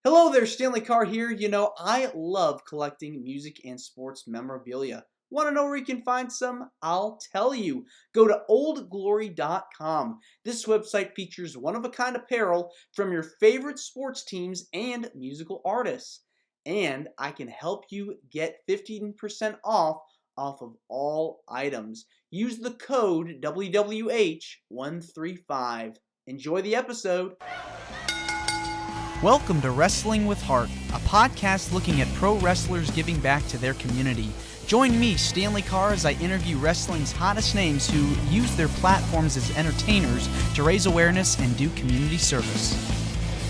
Hello there, Stanley Carr here. I love collecting music and sports memorabilia. Want to know where you can find some? I'll tell you. Go to oldglory.com. This website features one of a kind apparel from your favorite sports teams and musical artists. And I can help you get 15% off of all items. Use the code WWH135. Enjoy the episode. Welcome to Wrestling with Heart, a podcast looking at pro wrestlers giving back to their community. Join me, Stanley Carr, as I interview wrestling's hottest names who use their platforms as entertainers to raise awareness and do community service.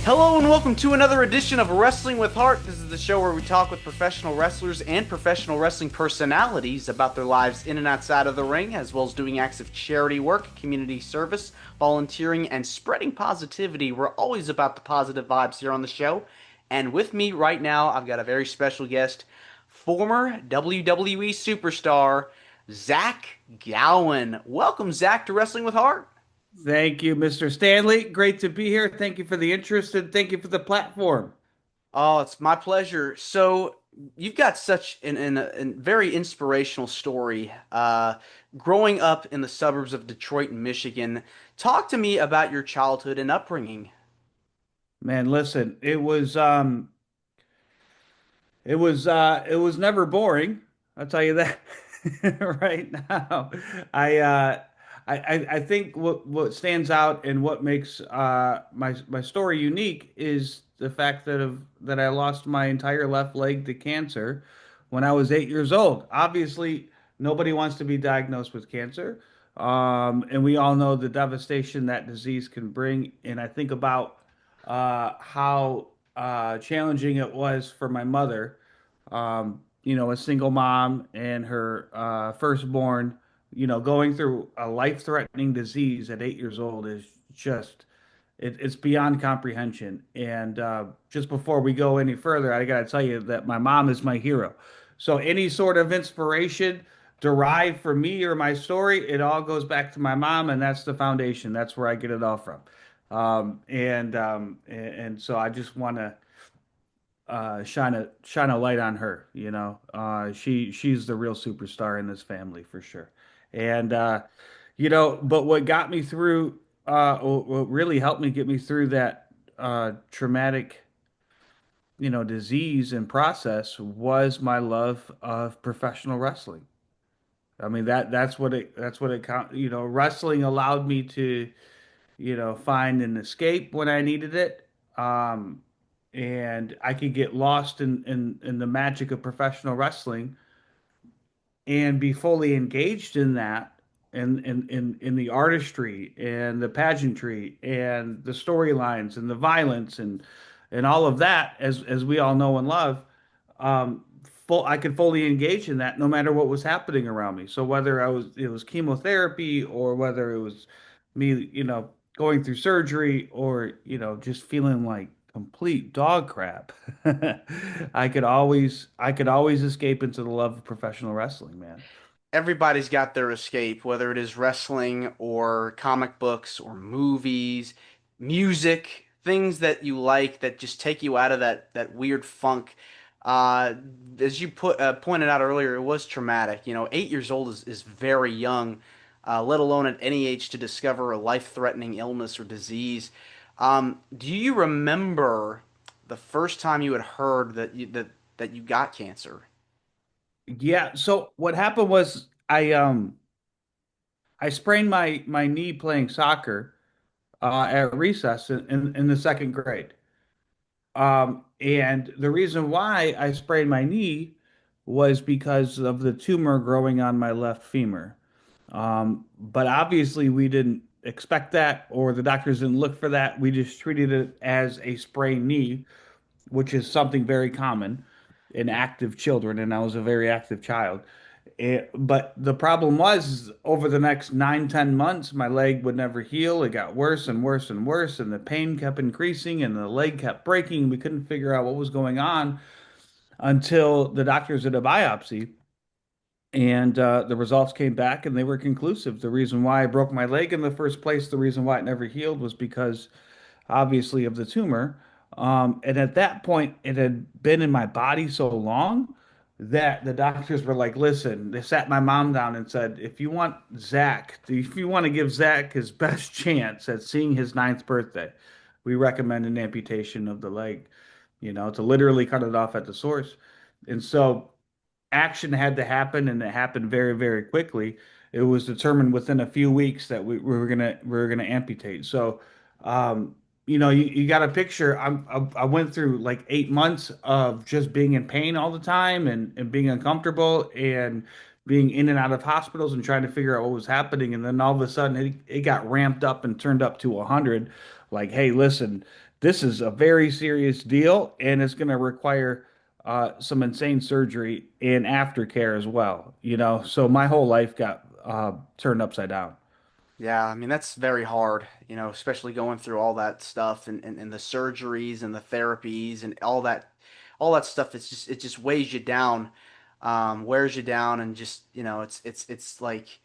Hello and welcome to another edition of Wrestling with Heart. This is the show where we talk with professional wrestlers and professional wrestling personalities about their lives in and outside of the ring, as well as doing acts of charity work, community service, volunteering, and spreading positivity. We're always about the positive vibes here on the show. And with me right now, I've got a very special guest, former WWE superstar, Zach Gowen. Welcome, Zach, to Wrestling with Heart. Thank you, Mr. Stanley. Great to be here. Thank you for the interest and thank you for the platform. Oh, it's my pleasure. So you've got such a very inspirational story. Growing up in the suburbs of Detroit, Michigan. Talk to me about your childhood and upbringing. Man, listen, it was never boring. I'll tell you that right now. I uh I think what stands out and what makes my story unique is the fact that I lost my entire left leg to cancer when I was 8 years old. Obviously, nobody wants to be diagnosed with cancer, and we all know the devastation that disease can bring. And I think about how challenging it was for my mother, a single mom and her firstborn, going through a life-threatening disease at 8 years old is just, it's beyond comprehension. And just before we go any further, I got to tell you that my mom is my hero. So any sort of inspiration derived from me or my story, it all goes back to my mom, and that's the foundation. That's where I get it all from. And so I just want to shine a light on her. She's the real superstar in this family for sure. And but what got me through, what really helped me get me through that traumatic, disease and process was my love of professional wrestling. I mean that's what it count. Wrestling allowed me to find an escape when I needed it. And I could get lost in the magic of professional wrestling and be fully engaged in that, in the artistry and the pageantry and the storylines and the violence and all of that, as we all know and love. I could fully engage in that no matter what was happening around me. So whether it was chemotherapy, or whether it was me, going through surgery, or just feeling like complete dog crap, I could always escape into the love of professional wrestling, man. Everybody's got their escape, whether it is wrestling or comic books or movies, music, things that you like that just take you out of that weird funk. Uh, as you pointed out earlier, it was traumatic. 8 years old is very young, let alone at any age to discover a life-threatening illness or disease. Do you remember the first time you had heard that you got cancer? Yeah. So what happened was I sprained my knee playing soccer at recess in the second grade. And the reason why I sprained my knee was because of the tumor growing on my left femur. But obviously, we didn't expect that, or the doctors didn't look for that. We just treated it as a sprained knee, which is something very common in active children, and I was a very active child. But the problem was, over the next 9, 10 months, my leg would never heal. It got worse and worse and worse, and the pain kept increasing, and the leg kept breaking. We couldn't figure out what was going on until the doctors did a biopsy, and the results came back, and they were conclusive. The reason why I broke my leg in the first place, the reason why it never healed, was because obviously of the tumor. And at that point, it had been in my body so long that the doctors were like, listen, they sat my mom down and said, if you want to give Zach his best chance at seeing his ninth birthday, we recommend an amputation of the leg, to literally cut it off at the source. And so action had to happen, and it happened very, very quickly. It was determined within a few weeks that we were gonna amputate. So, um, you got a picture. I went through like 8 months of just being in pain all the time and being uncomfortable and being in and out of hospitals and trying to figure out what was happening. And then all of a sudden, it got ramped up and turned up to 100. Like, hey, listen, this is a very serious deal, and it's going to require some insane surgery and aftercare as well, So my whole life got turned upside down. Yeah, I mean that's very hard, especially going through all that stuff and the surgeries and the therapies and all that stuff. It just weighs you down, wears you down, and just it's like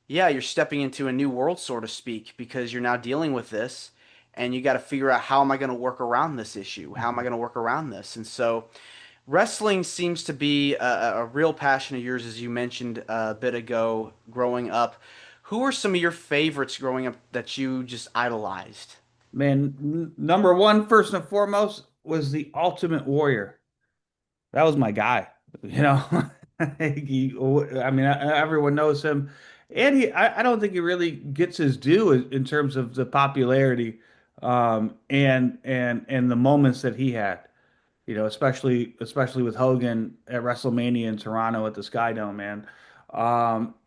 yeah, you're stepping into a new world, so to speak, because you're now dealing with this, and you got to figure out how am I going to work around this issue? How am I Mhm. going to work around this? And so wrestling seems to be a real passion of yours, as you mentioned a bit ago, growing up. Who are some of your favorites growing up that you just idolized? Man, number one, first and foremost, was the Ultimate Warrior. That was my guy. You know, I mean, everyone knows him, and I don't think he really gets his due in terms of the popularity, and the moments that he had. Especially with Hogan at WrestleMania in Toronto at the Sky Dome, man,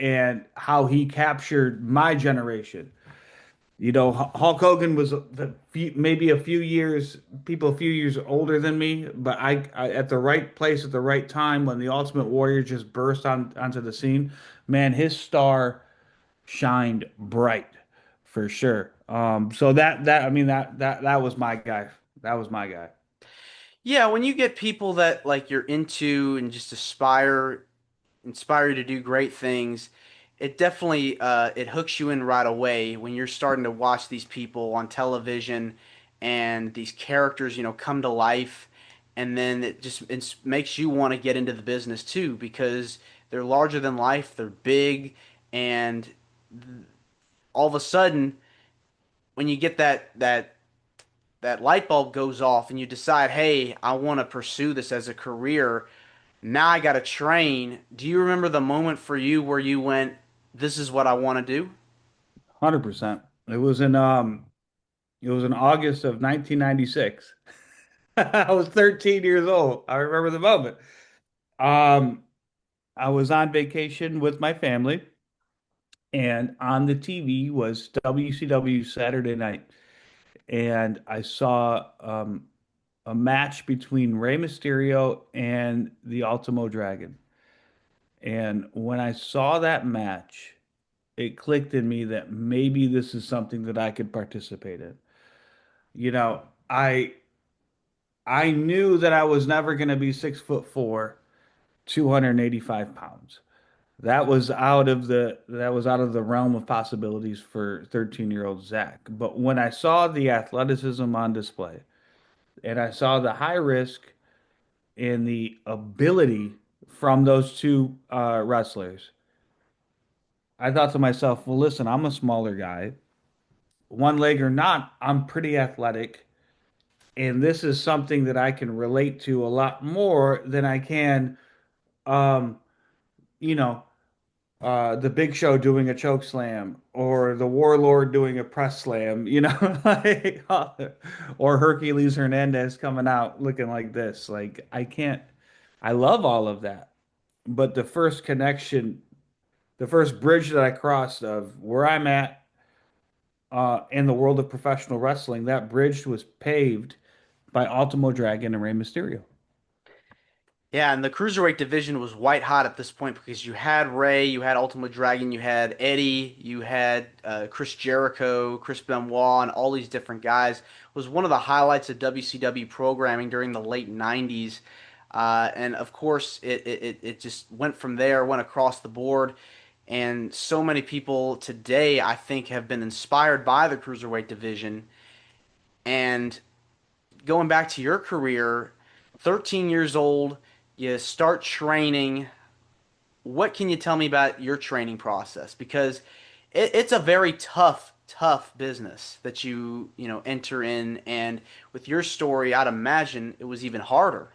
and how he captured my generation. Hulk Hogan was maybe a few years older than me, but I at the right place at the right time when the Ultimate Warrior just burst onto the scene, man, his star shined bright for sure. So that I mean that was my guy. That was my guy. Yeah, when you get people that like you're into and just inspire you to do great things, it definitely it hooks you in right away when you're starting to watch these people on television and these characters, come to life, and then it makes you want to get into the business too because they're larger than life, they're big, and all of a sudden when you get that light bulb goes off and you decide, hey, I want to pursue this as a career. Now I got to train. Do you remember the moment for you where you went, this is what I want to do? 100%. It was in August of 1996. I was 13 years old. I remember the moment. Um, I was on vacation with my family, and on the TV was WCW Saturday Night, and I saw a match between Rey Mysterio and the Ultimo Dragon. And when I saw that match, it clicked in me that maybe this is something that I could participate in. You know, I I knew that I was never going to be 6'4", 285 pounds. That was out of the realm of possibilities for 13-year-old Zach. But when I saw the athleticism on display and I saw the high risk and the ability from those two wrestlers, I thought to myself, well, listen, I'm a smaller guy. One leg or not, I'm pretty athletic. And this is something that I can relate to a lot more than I can, um, you know, the Big Show doing a choke slam or the Warlord doing a press slam, like, or Hercules Hernandez coming out looking like this. Like, I can't, I love all of that. But the first connection, the first bridge that I crossed of where I'm at in the world of professional wrestling, that bridge was paved by Ultimo Dragon and Rey Mysterio. Yeah, and the cruiserweight division was white hot at this point because you had Ray, you had Ultimate Dragon, you had Eddie, you had Chris Jericho, Chris Benoit, and all these different guys. It was one of the highlights of WCW programming during the late 90s. And of course, it just went from there, went across the board. And so many people today, I think, have been inspired by the cruiserweight division. And going back to your career, 13 years old, you start training. What can you tell me about your training process? Because it's a very tough business that you enter in, and with your story, I'd imagine it was even harder.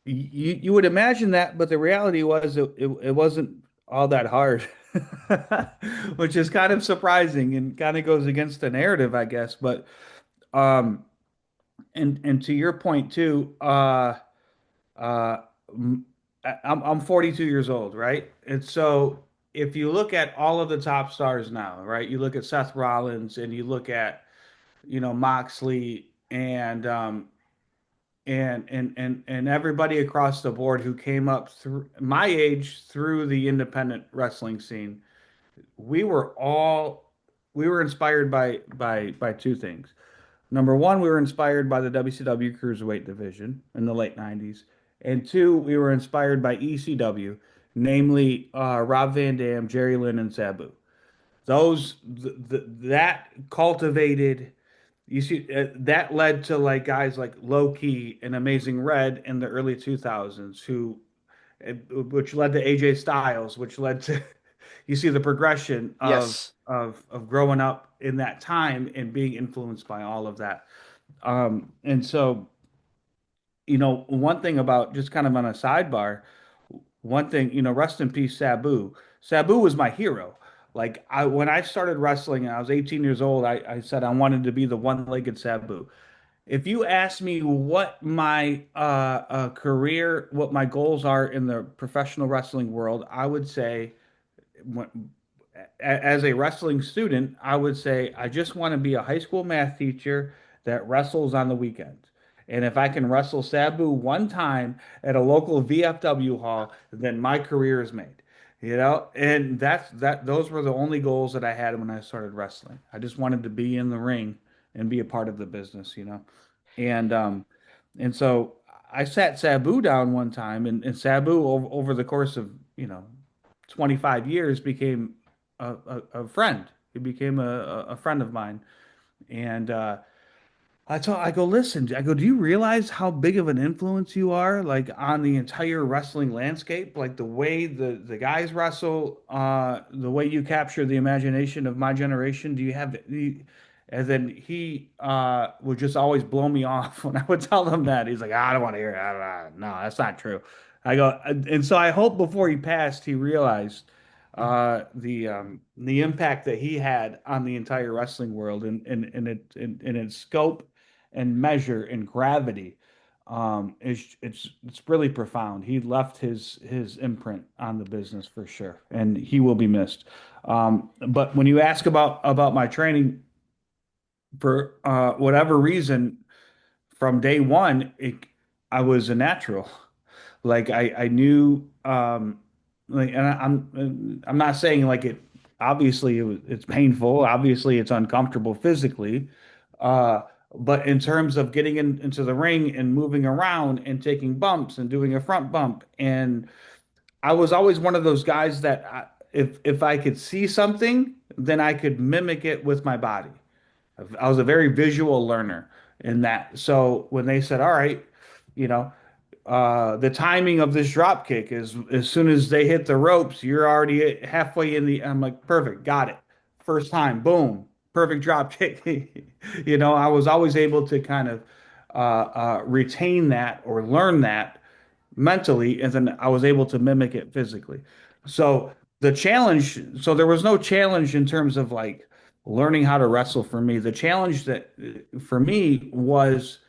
You would imagine that, but the reality was it wasn't all that hard, which is kind of surprising and kind of goes against the narrative, I guess. But um, and to your point too, uh, I'm 42 years old, right? And so if you look at all of the top stars now, right? You look at Seth Rollins and you look at Moxley and everybody across the board who came up through my age through the independent wrestling scene, we were all we were inspired by two things. Number one, we were inspired by the WCW Cruiserweight division in the late 90s. And two, we were inspired by ECW, namely Rob Van Dam, Jerry Lynn, and Sabu. That cultivated, you see, that led to like guys like Low Key and Amazing Red in the early 2000s, which led to AJ Styles, which led to, you see the progression Yes. of growing up in that time and being influenced by all of that. And so, one thing about just kind of on a sidebar, one thing, rest in peace, Sabu. Sabu was my hero. Like when I started wrestling and I was 18 years old, I said I wanted to be the one-legged Sabu. If you ask me what my career, what my goals are in the professional wrestling world, I would say when, as a wrestling student, I would say I just want to be a high school math teacher that wrestles on the weekends. And if I can wrestle Sabu one time at a local VFW hall, then my career is made. And those were the only goals that I had when I started wrestling. I just wanted to be in the ring and be a part of the business. And and so I sat Sabu down one time and Sabu over the course of, 25 years became a friend. He became a friend of mine. And I go, listen, I go, do you realize how big of an influence you are, like on the entire wrestling landscape? Like the way the guys wrestle, the way you capture the imagination of my generation. Do you have, and then he would just always blow me off when I would tell him that. He's like, I don't want to hear it. No, that's not true. I go, and so I hope before he passed, he realized the impact that he had on the entire wrestling world and its scope and measure and gravity. It's really profound. He left his imprint on the business for sure, and he will be missed. But when you ask about my training, for whatever reason, from day one, I was a natural. Like I knew, like, and I'm not saying like it. Obviously, it's painful. Obviously, it's uncomfortable physically. Uh, but in terms of getting into the ring and moving around and taking bumps and doing a front bump, and I was always one of those guys that if I could see something, then I could mimic it with my body. I was a very visual learner in that. So when they said, "All right," you know, the timing of this drop kick is as soon as they hit the ropes, you're already halfway in the. I'm like, perfect, got it. First time, boom, perfect drop kick. I was always able to kind of retain that or learn that mentally, and then I was able to mimic it physically. So so there was no challenge in terms of like learning how to wrestle for me. The challenge that for me was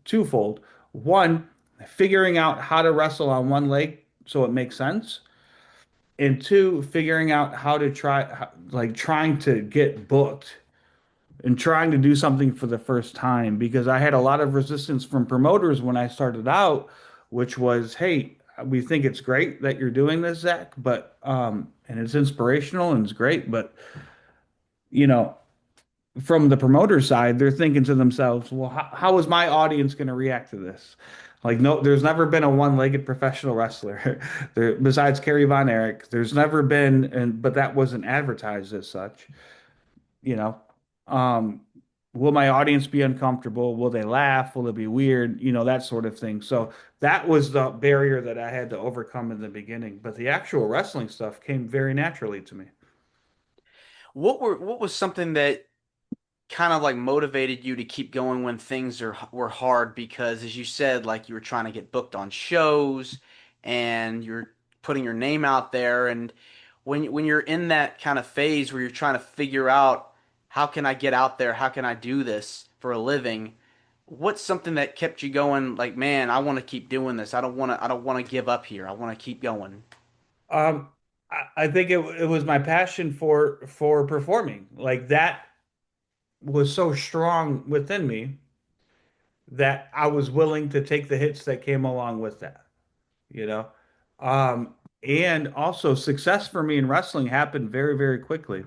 twofold. One, figuring out how to wrestle on one leg so it makes sense. And two, figuring out how to like trying to get booked and trying to do something for the first time because I had a lot of resistance from promoters when I started out, which was, hey, we think it's great that you're doing this, Zach, but and it's inspirational and it's great, but you know, from the promoter side, they're thinking to themselves, well, how is my audience going to react to this? Like, no, there's never been a one-legged professional wrestler there besides Kerry Von Erich. There's never been, but that wasn't advertised as such, you know. Um, will my audience be uncomfortable? Will they laugh? Will it be weird? That sort of thing. So that was the barrier that I had to overcome in the beginning. But the actual wrestling stuff came very naturally to me. What was something that kind of like motivated you to keep going when things were hard? Because as you said, like you were trying to get booked on shows and you're putting your name out there, and when you're in that kind of phase where you're trying to figure out how can I get out there, how can I do this for a living, what's something that kept you going? Like, man, I want to keep doing this. I don't want to give up here. I want to keep going. Um, I think it was my passion for performing. Like that was so strong within me that I was willing to take the hits that came along with that, you know? Um, and also success for me in wrestling happened very, very quickly.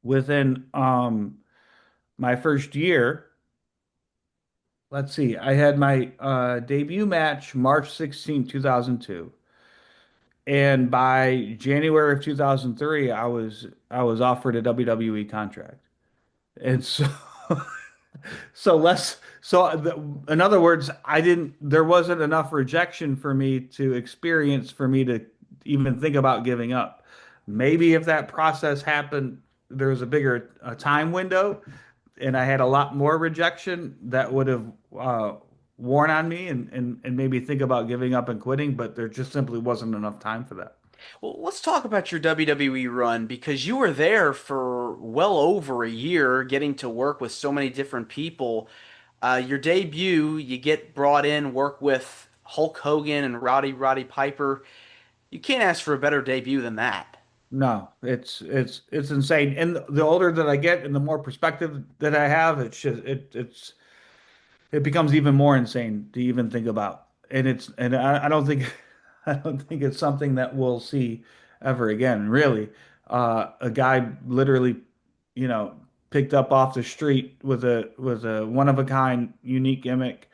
Within my first year, let's see, I had my debut match March 16th, 2002. And by January of 2003, I was offered a WWE contract. And so in other words, there wasn't enough rejection for me to experience for me to even think about giving up. Maybe if that process happened, there was a bigger time window and I had a lot more rejection that would have uh, worn on me and made me think about giving up and quitting, but there just simply wasn't enough time for that. Well, let's talk about your WWE run because you were there for well over a year, getting to work with so many different people. Your debut, you get brought in, work with Hulk Hogan and Roddy Piper. You can't ask for a better debut than that. No, it's insane. And the older that I get and the more perspective that I have, it becomes even more insane to even think about. And I don't think I don't think it's something that we'll see ever again, really. A guy literally, you know, picked up off the street with a one of a kind, unique gimmick,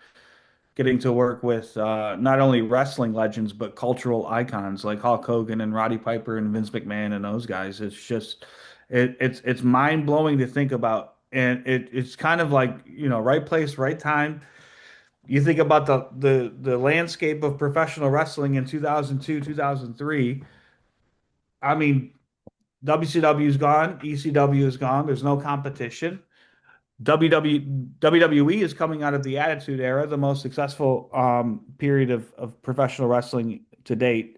getting to work with not only wrestling legends but cultural icons like Hulk Hogan and Roddy Piper and Vince McMahon and those guys. It's mind blowing to think about, and it's kind of like right place, right time. You think about the landscape of professional wrestling in 2002, 2003. I mean, WCW is gone, ECW is gone. There's no competition. WWE is coming out of the Attitude Era, the most successful period of professional wrestling to date.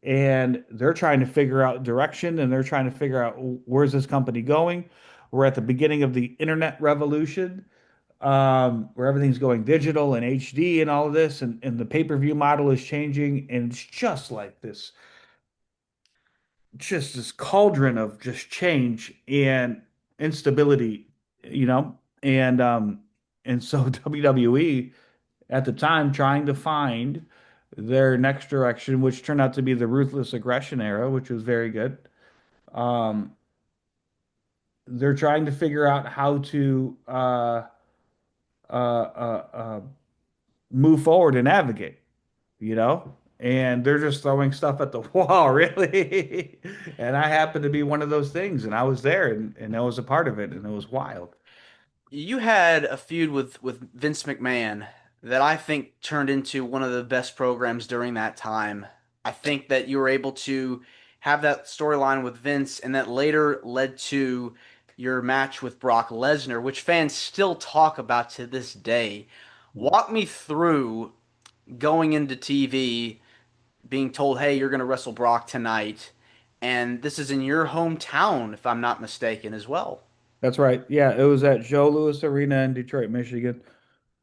And they're trying to figure out direction and they're trying to figure out where's this company going. We're at the beginning of the internet revolution, where everything's going digital and HD and all of this, and the pay-per-view model is changing. And it's just this cauldron of just change and instability, you know? And so WWE at the time trying to find their next direction, which turned out to be the ruthless aggression era, which was very good. Um, they're trying to figure out how to uh, uh, uh, move forward and navigate, you know? And they're just throwing stuff at the wall, really. And I happened to be one of those things, and I was there, and I was a part of it, and it was wild. You had a feud with Vince McMahon that I think turned into one of the best programs during that time. I think that you were able to have that storyline with Vince, and that later led to your match with Brock Lesnar, which fans still talk about to this day. Walk me through going into TV, being told, "Hey, you're going to wrestle Brock tonight," and this is in your hometown, if I'm not mistaken, as well. That's right. Yeah, it was at Joe Louis Arena in Detroit, Michigan.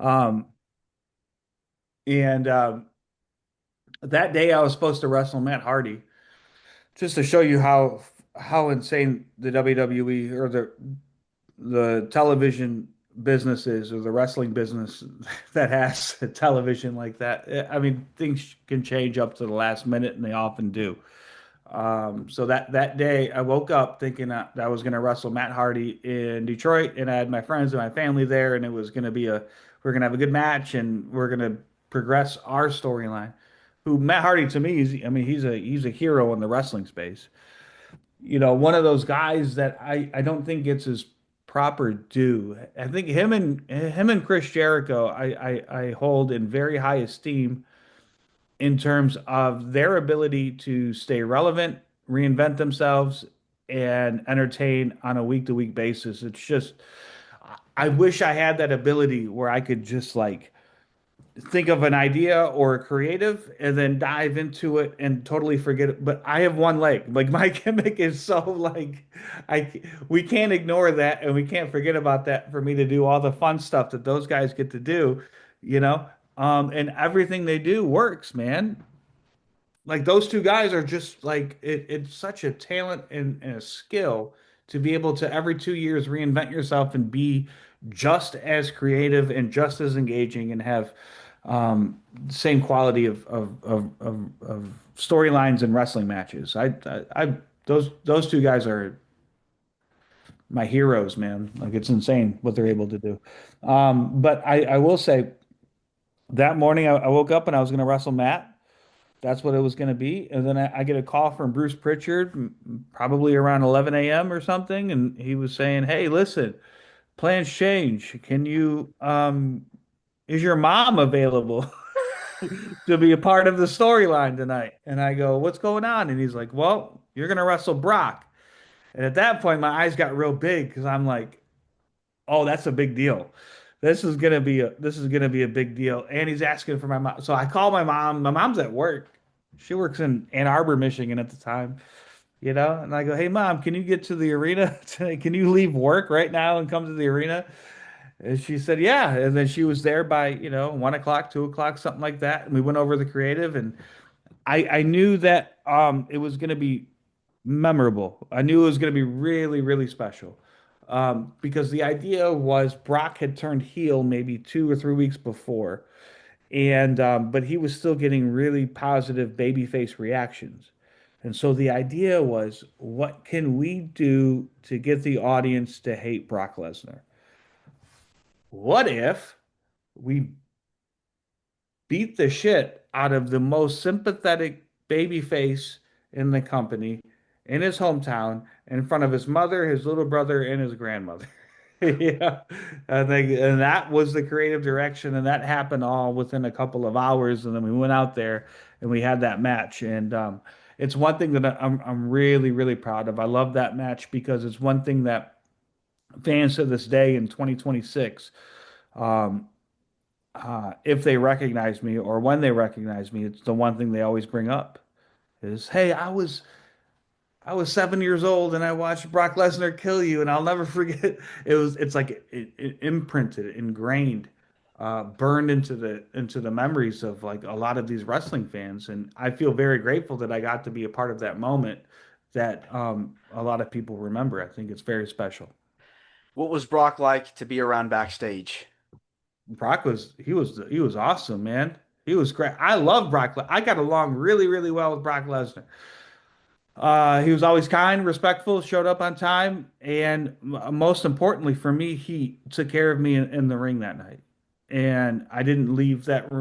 Um, and that day I was supposed to wrestle Matt Hardy, just to show you how insane the WWE or the television business is, or the wrestling business that has a television like that. I mean, things can change up to the last minute, and they often do. So that day, I woke up thinking that I was going to wrestle Matt Hardy in Detroit, and I had my friends and my family there, and it was going to be we're going to have a good match, and we're going to progress our storyline. Who Matt Hardy to me is, I mean, he's a hero in the wrestling space. One of those guys that I don't think gets his proper due. I think him and Chris Jericho, I hold in very high esteem in terms of their ability to stay relevant, reinvent themselves, and entertain on a week to week basis. It's just, I wish I had that ability where I could just like think of an idea or a creative and then dive into it and totally forget it. But I have one leg. Like my gimmick is so like we can't ignore that and we can't forget about that for me to do all the fun stuff that those guys get to do, you know? And everything they do works, man. Like those two guys are just like it's such a talent and a skill to be able to every 2 years reinvent yourself and be just as creative and just as engaging and have same quality of storylines and wrestling matches. Those two guys are my heroes, man. Like it's insane what they're able to do. But I will say that morning I woke up and I was going to wrestle Matt. That's what it was going to be. And then I get a call from Bruce Pritchard, probably around 11 a.m. or something. And he was saying, "Hey, listen, plans change. Is your mom available to be a part of the storyline tonight?" And I go, "What's going on?" And he's like, "Well, you're going to wrestle Brock." And at that point, my eyes got real big because I'm like, "Oh, that's a big deal. This is gonna be a big deal." And he's asking for my mom. So I call my mom. My mom's at work. She works in Ann Arbor, Michigan at the time, And I go, "Hey, mom, can you get to the arena today? Can you leave work right now and come to the arena?" And she said, "Yeah." And then she was there by, 1 o'clock, 2 o'clock, something like that. And we went over the creative, and I knew that it was going to be memorable. I knew it was going to be really, really special. Because the idea was Brock had turned heel maybe 2 or 3 weeks before, and but he was still getting really positive babyface reactions. And so the idea was, what can we do to get the audience to hate Brock Lesnar? What if we beat the shit out of the most sympathetic babyface in the company in his hometown in front of his mother, his little brother, and his grandmother? Yeah, and that was the creative direction, and that happened all within a couple of hours. And then we went out there and we had that match, and it's one thing that I'm really really proud of. I love that match because it's one thing that fans to this day in 2026, um, if they recognize me or when they recognize me, it's the one thing they always bring up is, "Hey, I was 7 years old and I watched Brock Lesnar kill you, and I'll never forget." It's like it imprinted, ingrained, burned into the memories of like a lot of these wrestling fans, and I feel very grateful that I got to be a part of that moment that a lot of people remember. I think it's very special. What was Brock like to be around backstage? Brock was awesome, man. He was great. I love Brock. I got along really, really well with Brock Lesnar. He was always kind, respectful, showed up on time, and most importantly for me, he took care of me in the ring that night. And I didn't leave that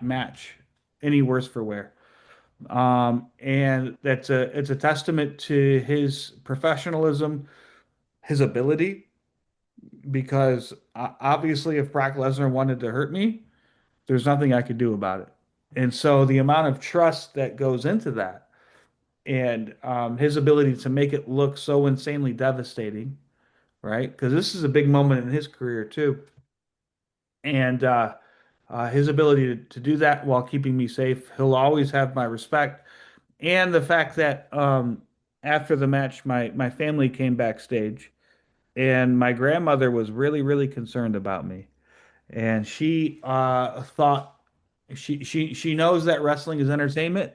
match any worse for wear. And it's a testament to his professionalism, his ability, because obviously if Brock Lesnar wanted to hurt me, there's nothing I could do about it. And so the amount of trust that goes into that and his ability to make it look so insanely devastating, right? Because this is a big moment in his career too, and his ability to do that while keeping me safe, he'll always have my respect. And the fact that after the match, my family came backstage, and my grandmother was really really concerned about me, and she thought she knows that wrestling is entertainment,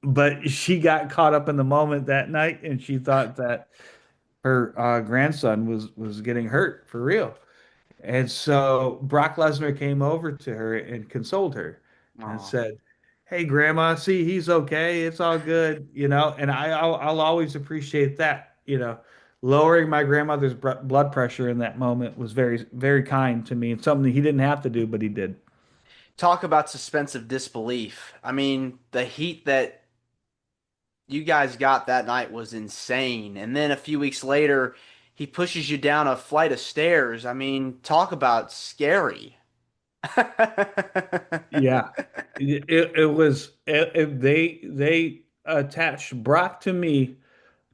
but she got caught up in the moment that night and she thought that her grandson was getting hurt for real. And so Brock Lesnar came over to her and consoled her and Oh. said, "Hey, Grandma, see, he's okay. It's all good." And I'll always appreciate that. Lowering my grandmother's blood pressure in that moment was very, very kind to me and something he didn't have to do, but he did. Talk about suspense of disbelief. I mean, the heat that you guys got that night was insane. And then a few weeks later, he pushes you down a flight of stairs. I mean, talk about scary. Yeah, it was they attached Brock to me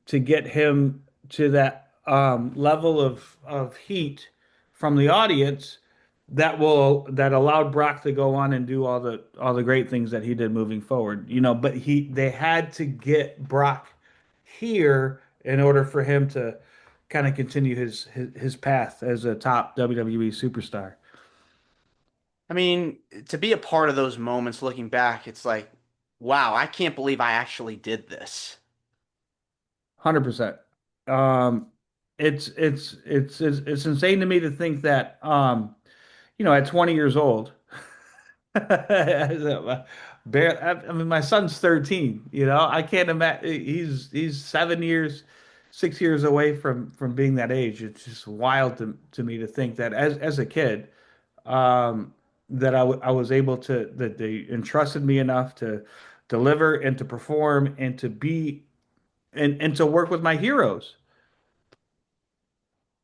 to get him to that level of heat from the audience that allowed Brock to go on and do all the great things that he did moving forward. But they had to get Brock here in order for him to kind of continue his path as a top WWE superstar. I mean, to be a part of those moments looking back, it's like, wow, I can't believe I actually did this. 100%. Um, it's insane to me to think that at 20 years old, I mean, my son's 13. I can't imagine he's 7 years, 6 years away from being that age. It's just wild to me to think that as a kid, um, that I was able to that they entrusted me enough to deliver and to perform and to be and to work with my heroes.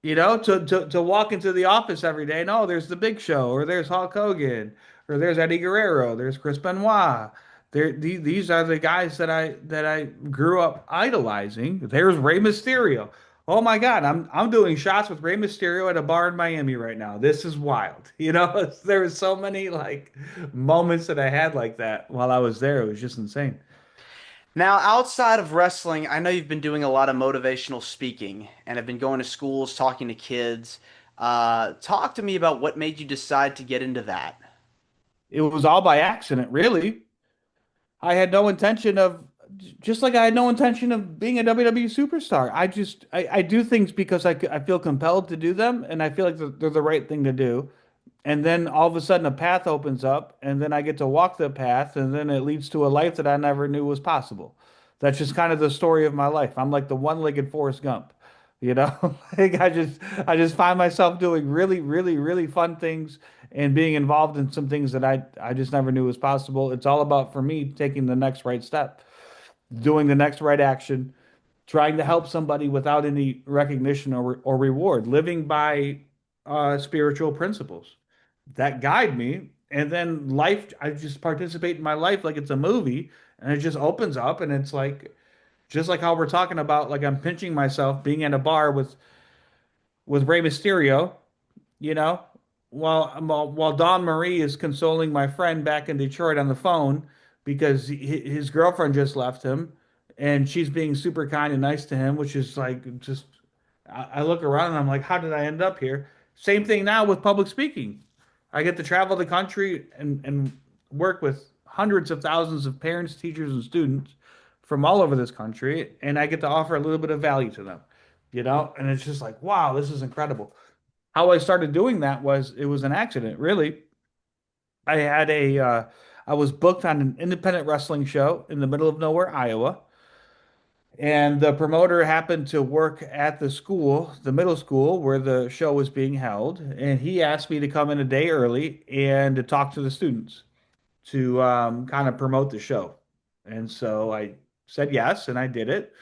To walk into the office every day, no, there's the Big Show, or there's Hulk Hogan, or there's Eddie Guerrero, there's Chris Benoit. These are the guys that I grew up idolizing. There's Rey Mysterio. Oh my God, I'm doing shots with Rey Mysterio at a bar in Miami right now. This is wild. There was so many like moments that I had like that while I was there. It was just insane. Now, outside of wrestling, I know you've been doing a lot of motivational speaking and have been going to schools, talking to kids. Talk to me about what made you decide to get into that. It was all by accident, really. I had no intention of, just like I had no intention of being a WWE superstar. I do things because I feel compelled to do them, and I feel like they're the right thing to do. And then all of a sudden a path opens up, and then I get to walk the path, and then it leads to a life that I never knew was possible. That's just kind of the story of my life. I'm like the one-legged Forrest Gump, you know? Like I just find myself doing really, really, really fun things and being involved in some things that I just never knew was possible. It's all about for me taking the next right step, doing the next right action, trying to help somebody without any recognition or reward, living by spiritual principles that guide me. And then life, I just participate in my life like it's a movie, and it just opens up, and it's like just like how we're talking about, like I'm pinching myself being at a bar with Rey Mysterio, you know, while Don Marie is consoling my friend back in Detroit on the phone because his girlfriend just left him, and she's being super kind and nice to him, which is like just I look around and I'm like, how did I end up here? Same thing now with public speaking. I get to travel the country and work with hundreds of thousands of parents, teachers, and students from all over this country, and I get to offer a little bit of value to them, and it's just like, wow, this is incredible. How I started doing that was it was an accident, really. I had I was booked on an independent wrestling show in the middle of nowhere, Iowa. And the promoter happened to work at the school, the middle school where the show was being held. And he asked me to come in a day early and to talk to the students to kind of promote the show. And so I said yes, and I did it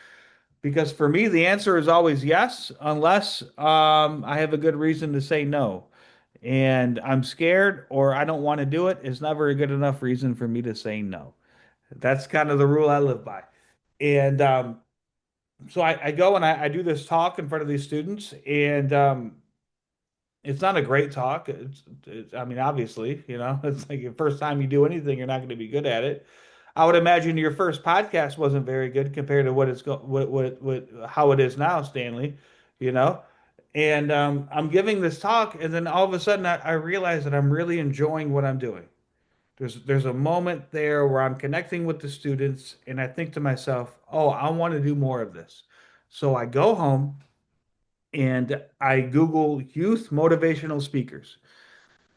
because for me, the answer is always yes, unless I have a good reason to say no. And I'm scared or I don't want to do it is never a good enough reason for me to say no. That's kind of the rule I live by. And so I go and I do this talk in front of these students, and it's not a great talk. I mean, obviously, it's like the first time you do anything, you're not going to be good at it. I would imagine your first podcast wasn't very good compared to what how it is now, Stanley. You know, and I'm giving this talk, and then all of a sudden I realize that I'm really enjoying what I'm doing. There's a moment there where I'm connecting with the students, and I think to myself, "Oh, I want to do more of this." So I go home and I Google youth motivational speakers,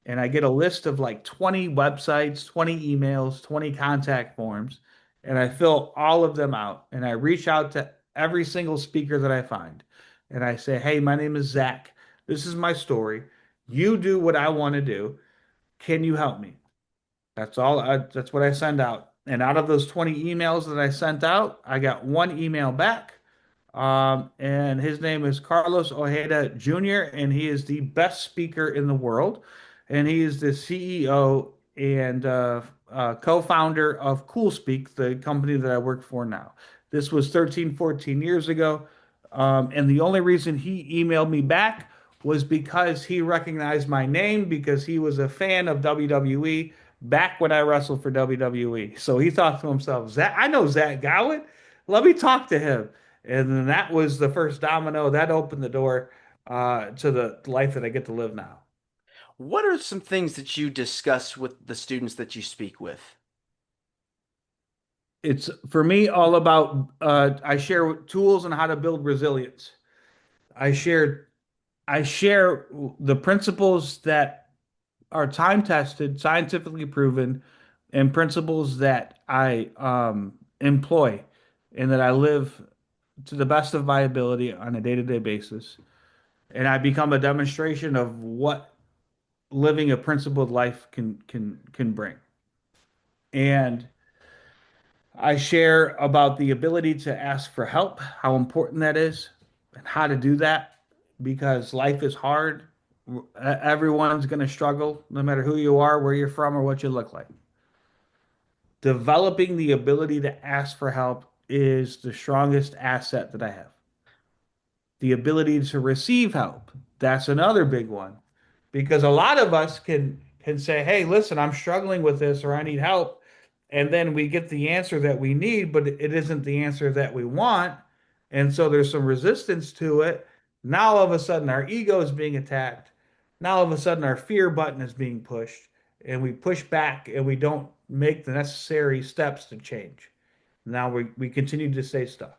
and I get a list of like 20 websites, 20 emails, 20 contact forms, and I fill all of them out, and I reach out to every single speaker that I find, and I say, "Hey, my name is Zach. This is my story. You do what I want to do. Can you help me?" That's what I send out. And out of those 20 emails that I sent out, I got one email back And his name is Carlos Ojeda Jr., and he is the best speaker in the world. And he is the CEO and co-founder of CoolSpeak, the company that I work for now. This was 13, 14 years ago. And the only reason he emailed me back was because he recognized my name because he was a fan of WWE back when I wrestled for WWE. So he thought to himself, Zach, I know Zach Gowen. Let me talk to him. And then that was the first domino that opened the door to the life that I get to live now. What are some things that you discuss with the students that you speak with? It's for me all about I share tools on how to build resilience. I share I share the principles that are time tested, scientifically proven, and principles that I employ and that I live to the best of my ability on a day-to-day basis. And I become a demonstration of what living a principled life can bring. And I share about the ability to ask for help, how important that is, and how to do that because life is hard. Everyone's going to struggle, no matter who you are, where you're from, or what you look like. Developing the ability to ask for help is the strongest asset that I have. The ability to receive help, that's another big one because a lot of us can say, "Hey, listen, I'm struggling with this or I need help." And then we get the answer that we need, but it isn't the answer that we want. And so there's some resistance to it. Now all of a sudden our ego is being attacked. Now all of a sudden our fear button is being pushed and we push back and we don't make the necessary steps to change. Now we continue to stay stuck.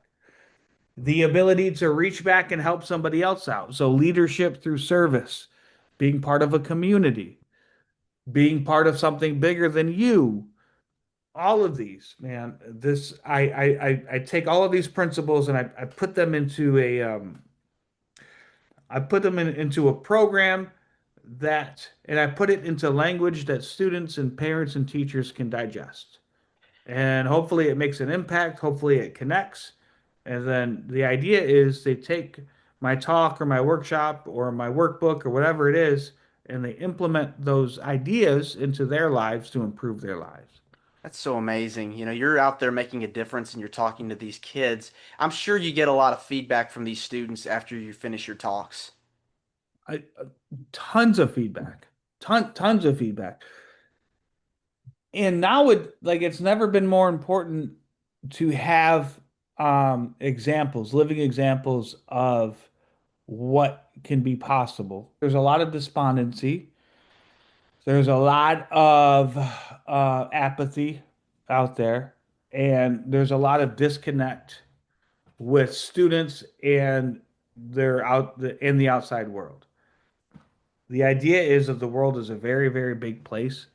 The ability to reach back and help somebody else out. So leadership through service, being part of a community, being part of something bigger than you. All of these, man, this I take all of these principles and I put them into a I put them into a program that and I put it into language that students and parents and teachers can digest. And hopefully it makes an impact. Hopefully it connects. And then the idea is they take my talk or my workshop or my workbook or whatever it is, and they implement those ideas into their lives to improve their lives. That's so amazing. You know, you're out there making a difference and you're talking to these kids. I'm sure you get a lot of feedback from these students after you finish your talks. I, tons of feedback, tons of feedback. And now it's never been more important to have examples, living examples of what can be possible. There's a lot of despondency. There's a lot of apathy out there, and there's a lot of disconnect with students and they're out in the outside world. The idea is that the world is a very, very big place,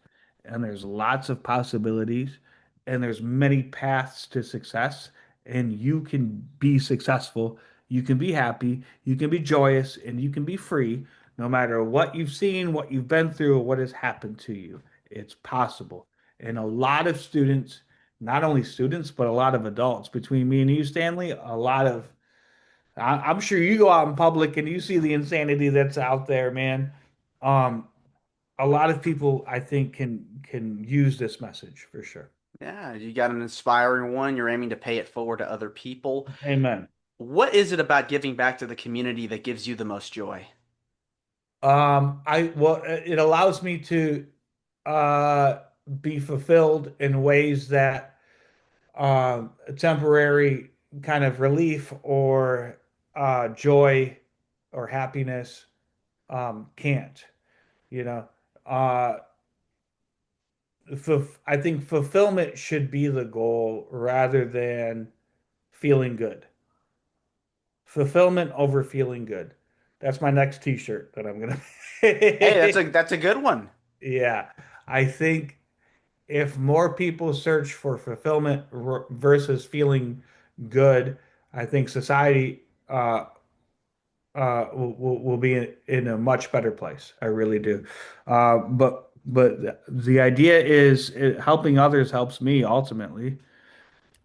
and there's lots of possibilities, and there's many paths to success, and you can be successful, you can be happy, you can be joyous, and you can be free no matter what you've seen, what you've been through, or what has happened to you. It's possible. And a lot of students, not only students, but a lot of adults, between me and you, Stanley, I'm sure you go out in public and you see the insanity that's out there, man. Um, a lot of people, I think, can use this message for sure. Yeah, you got an inspiring one. You're aiming to pay it forward to other people. Amen. What is it about giving back to the community that gives you the most joy? It allows me to uh be fulfilled in ways that temporary kind of relief or joy or happiness can't, you know. Uh I think fulfillment should be the goal rather than feeling good. Fulfillment over feeling good. That's my next t-shirt that I'm gonna Hey, that's a good one. Yeah. I think if more people search for fulfillment versus feeling good, I think society will be in a much better place. I really do. But the idea is helping others helps me ultimately,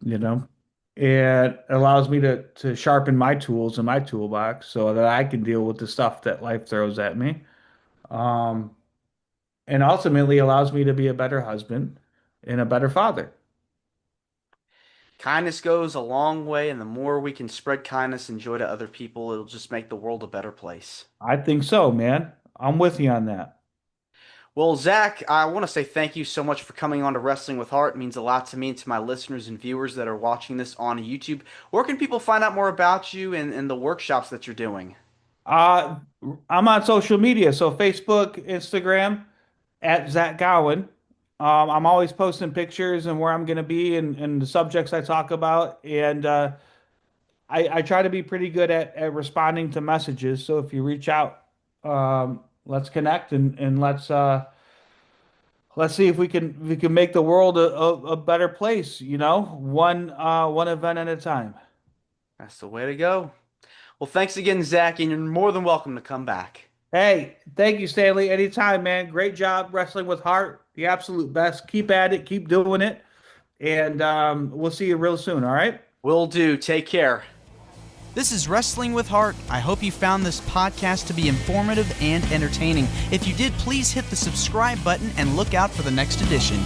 you know. It allows me to sharpen my tools in my toolbox so that I can deal with the stuff that life throws at me. Um, and ultimately allows me to be a better husband and a better father. Kindness goes a long way, and the more we can spread kindness and joy to other people, it'll just make the world a better place. I think so, man. I'm with you on that. Well, Zach, I want to say thank you so much for coming on to Wrestling with Heart. It means a lot to me and to my listeners and viewers that are watching this on YouTube. Where can people find out more about you and the workshops that you're doing? Uh, I'm on social media, so Facebook, Instagram, at Zach Gowen. I'm always posting pictures and where I'm going to be and the subjects I talk about. And I try to be pretty good at responding to messages. So if you reach out, let's connect and let's see if we can make the world a better place, one event at a time. That's the way to go. Well, thanks again, Zach, and you're more than welcome to come back. Hey, thank you, Stanley. Anytime, man. Great job wrestling with heart. The absolute best. Keep at it. Keep doing it. And we'll see you real soon. All right. Will do. Take care. This is Wrestling with Heart. I hope you found this podcast to be informative and entertaining. If you did, please hit the subscribe button and look out for the next edition.